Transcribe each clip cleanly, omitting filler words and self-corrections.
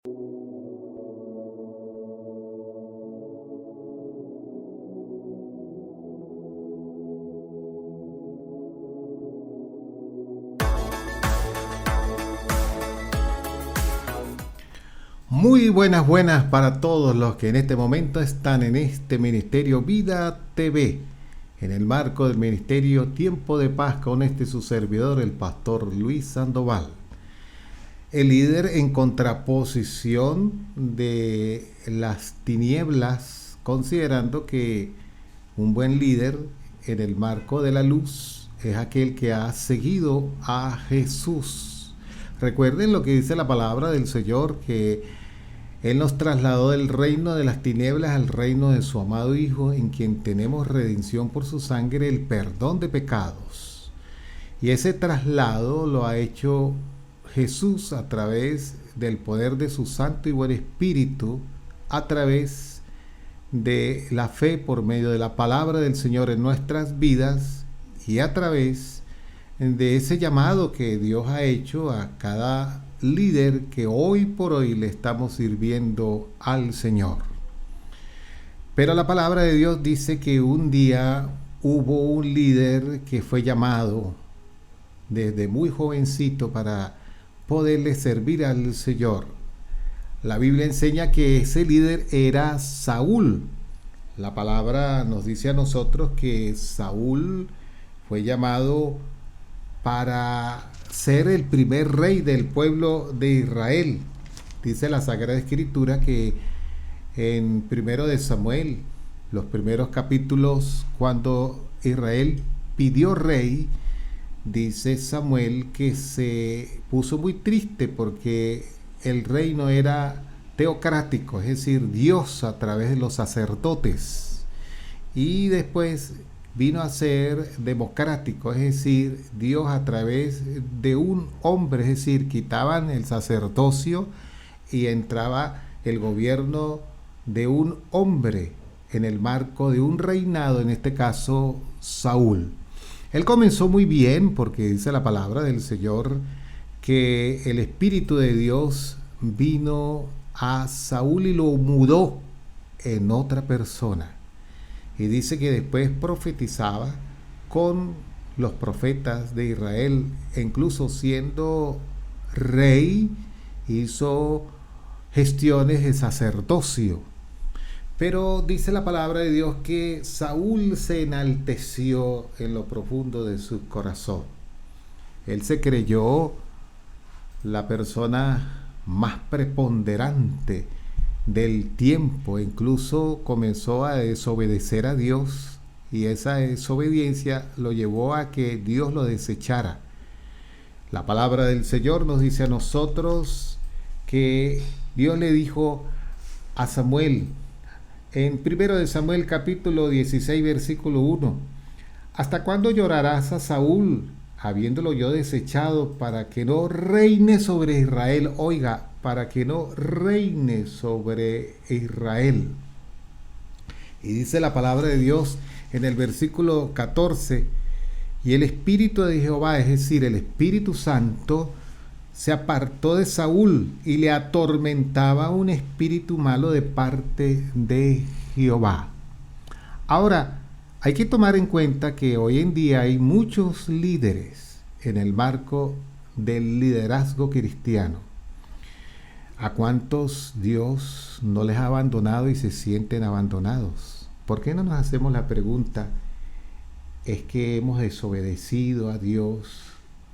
Muy buenas para todos los que en este momento están en este Ministerio Vida TV, en el marco del Ministerio Tiempo de Paz con su servidor, el pastor Luis Sandoval. El líder en contraposición de las tinieblas, considerando que un buen líder en el marco de la luz es aquel que ha seguido a Jesús. Recuerden lo que dice la palabra del Señor, que Él nos trasladó del reino de las tinieblas al reino de su amado Hijo, en quien tenemos redención por su sangre, el perdón de pecados. Y ese traslado lo ha hecho Jesús a través del poder de su Santo y Buen Espíritu, a través de la fe por medio de la palabra del Señor en nuestras vidas y a través de ese llamado que Dios ha hecho a cada líder que hoy por hoy le estamos sirviendo al Señor. Pero la palabra de Dios dice que un día hubo un líder que fue llamado desde muy jovencito para poderle servir al Señor. La Biblia enseña que ese líder era Saúl. La palabra nos dice a nosotros que Saúl fue llamado para ser el primer rey del pueblo de Israel. Dice la Sagrada Escritura que en 1 de Samuel, los primeros capítulos, cuando Israel pidió rey, dice Samuel que se puso muy triste porque el reino era teocrático, es decir, Dios a través de los sacerdotes, y después vino a ser democrático, es decir, Dios a través de un hombre, es decir, quitaban el sacerdocio y entraba el gobierno de un hombre en el marco de un reinado, en este caso Saúl. Él comenzó muy bien porque dice la palabra del Señor que el Espíritu de Dios vino a Saúl y lo mudó en otra persona. Y dice que después profetizaba con los profetas de Israel, e incluso siendo rey, hizo gestiones de sacerdocio. Pero dice la palabra de Dios que Saúl se enalteció en lo profundo de su corazón. Él se creyó la persona más preponderante del tiempo, incluso comenzó a desobedecer a Dios, y esa desobediencia lo llevó a que Dios lo desechara. La palabra del Señor nos dice a nosotros que Dios le dijo a Samuel en 1 de Samuel capítulo 16 versículo 1: ¿hasta cuándo llorarás a Saúl, habiéndolo yo desechado, para que no reine sobre Israel? Oiga, para que no reine sobre Israel. Y dice la palabra de Dios en el versículo 14: y el Espíritu de Jehová, es decir, el Espíritu Santo, se apartó de Saúl y le atormentaba un espíritu malo de parte de Jehová. Ahora, hay que tomar en cuenta que hoy en día hay muchos líderes en el marco del liderazgo cristiano. ¿A cuántos Dios no les ha abandonado y se sienten abandonados? ¿Por qué no nos hacemos la pregunta? ¿Es que hemos desobedecido a Dios?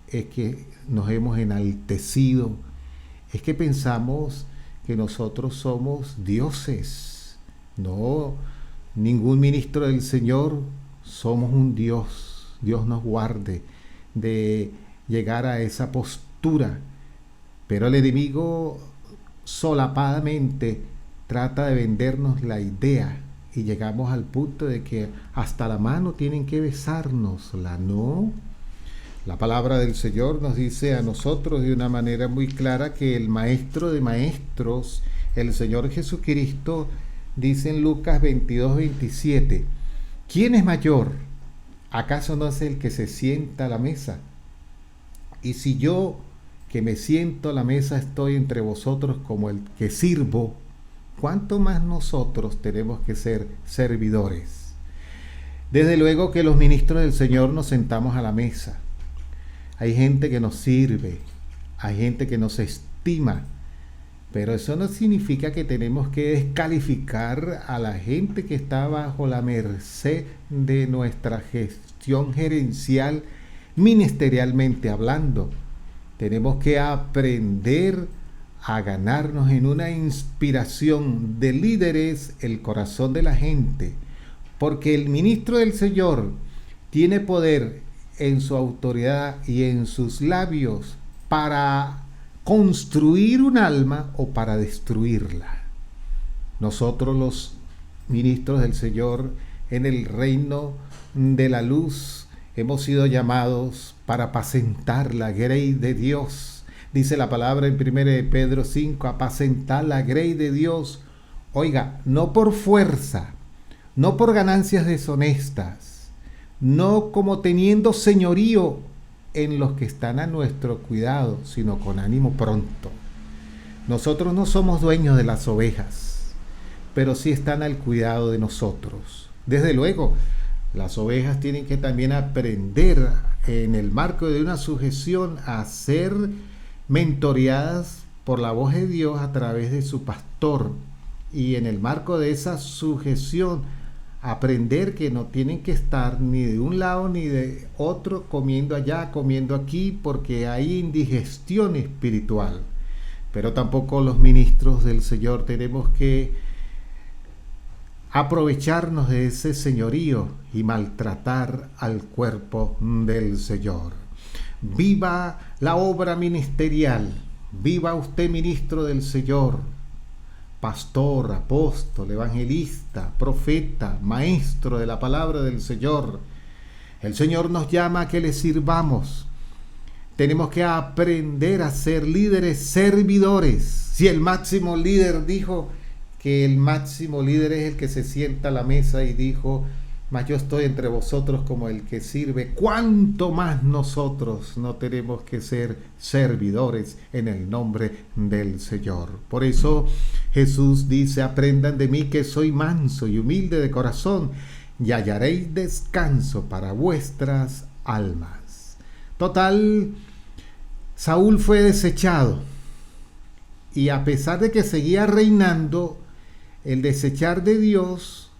¿Es que nos hemos enaltecido? ¿Es que pensamos que nosotros somos dioses? No, ningún ministro del Señor somos un Dios. Dios nos guarde de llegar a esa postura. Pero el enemigo solapadamente trata de vendernos la idea y llegamos al punto de que hasta la mano tienen que besárnosla. No, la palabra del Señor nos dice a nosotros de una manera muy clara que el Maestro de Maestros, el Señor Jesucristo, dice en Lucas 22:27: ¿quién es mayor? ¿Acaso no es el que se sienta a la mesa? Y si yo, que me siento a la mesa, estoy entre vosotros como el que sirvo, ¿cuánto más nosotros tenemos que ser servidores? Desde luego que los ministros del Señor nos sentamos a la mesa. Hay gente que nos sirve, hay gente que nos estima, pero eso no significa que tenemos que descalificar a la gente que está bajo la merced de nuestra gestión gerencial, ministerialmente hablando. Tenemos que aprender a ganarnos en una inspiración de líderes el corazón de la gente, porque el ministro del Señor tiene poder en su autoridad y en sus labios para construir un alma o para destruirla. Nosotros los ministros del Señor en el reino de la luz hemos sido llamados para apacentar la grey de Dios. Dice la palabra en 1 Pedro 5, apacentar la grey de Dios. Oiga, no por fuerza, no por ganancias deshonestas, no como teniendo señorío en los que están a nuestro cuidado, sino con ánimo pronto. Nosotros no somos dueños de las ovejas, pero sí están al cuidado de nosotros. Desde luego, las ovejas tienen que también aprender en el marco de una sujeción a ser mentoreadas por la voz de Dios a través de su pastor, y en el marco de esa sujeción aprender que no tienen que estar ni de un lado ni de otro, comiendo allá, comiendo aquí, porque hay indigestión espiritual. Pero tampoco los ministros del Señor tenemos que aprovecharnos de ese señorío y maltratar al cuerpo del Señor. Viva la obra ministerial, viva usted, ministro del Señor, pastor, apóstol, evangelista, profeta, maestro de la palabra del Señor. El Señor nos llama a que le sirvamos. Tenemos que aprender a ser líderes servidores. Si el máximo líder dijo que el máximo líder es el que se sienta a la mesa y dijo, mas yo estoy entre vosotros como el que sirve, ¿cuánto más nosotros no tenemos que ser servidores en el nombre del Señor? Por eso Jesús dice, aprendan de mí que soy manso y humilde de corazón, y hallaréis descanso para vuestras almas. Total, Saúl fue desechado, y a pesar de que seguía reinando, el desechar de Dios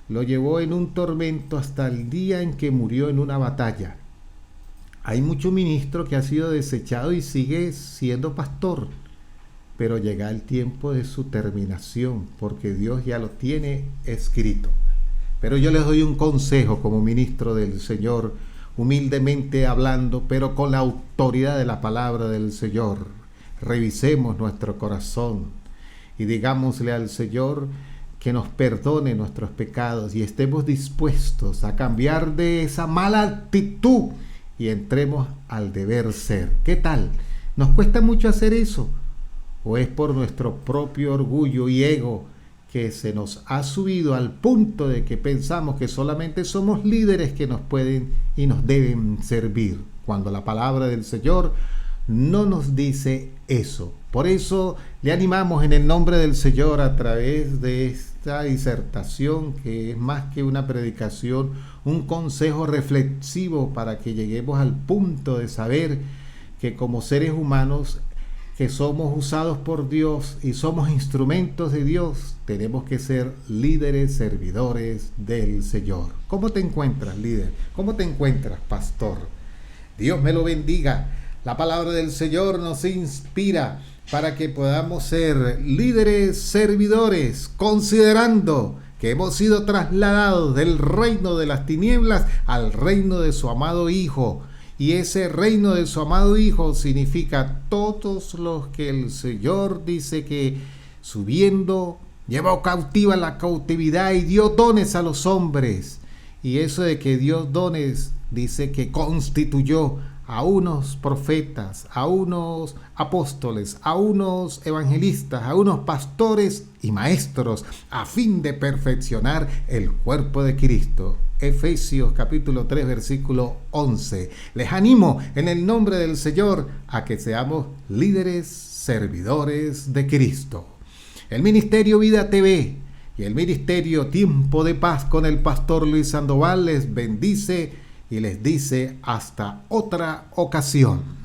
lo llevó en un tormento hasta el día en que murió en una batalla. Hay mucho ministro que ha sido desechado y sigue siendo pastor, pero llega el tiempo de su terminación, porque Dios ya lo tiene escrito. Pero yo les doy un consejo como ministro del Señor, humildemente hablando, pero con la autoridad de la palabra del Señor. Revisemos nuestro corazón y digámosle al Señor que nos perdone nuestros pecados y estemos dispuestos a cambiar de esa mala actitud y entremos al deber ser. ¿Qué tal? ¿Nos cuesta mucho hacer eso? ¿O es por nuestro propio orgullo y ego que se nos ha subido al punto de que pensamos que solamente somos líderes que nos pueden y nos deben servir, cuando la palabra del Señor no nos dice eso? Por eso le animamos en el nombre del Señor a través de esta disertación, que es más que una predicación, un consejo reflexivo para que lleguemos al punto de saber que como seres humanos que somos usados por Dios y somos instrumentos de Dios, tenemos que ser líderes, servidores del Señor. ¿Cómo te encuentras, líder? ¿Cómo te encuentras, pastor? Dios me lo bendiga. La palabra del Señor nos inspira para que podamos ser líderes servidores, considerando que hemos sido trasladados del reino de las tinieblas al reino de su amado Hijo. Y ese reino de su amado Hijo significa todos los que el Señor dice que subiendo llevó cautiva la cautividad y dio dones a los hombres. Y eso de que dio dones dice que constituyó a unos profetas, a unos apóstoles, a unos evangelistas, a unos pastores y maestros, a fin de perfeccionar el cuerpo de Cristo. Efesios capítulo 3, versículo 11. Les animo en el nombre del Señor a que seamos líderes, servidores de Cristo. El Ministerio Vida TV y el Ministerio Tiempo de Paz con el pastor Luis Sandoval les bendice y les dice hasta otra ocasión.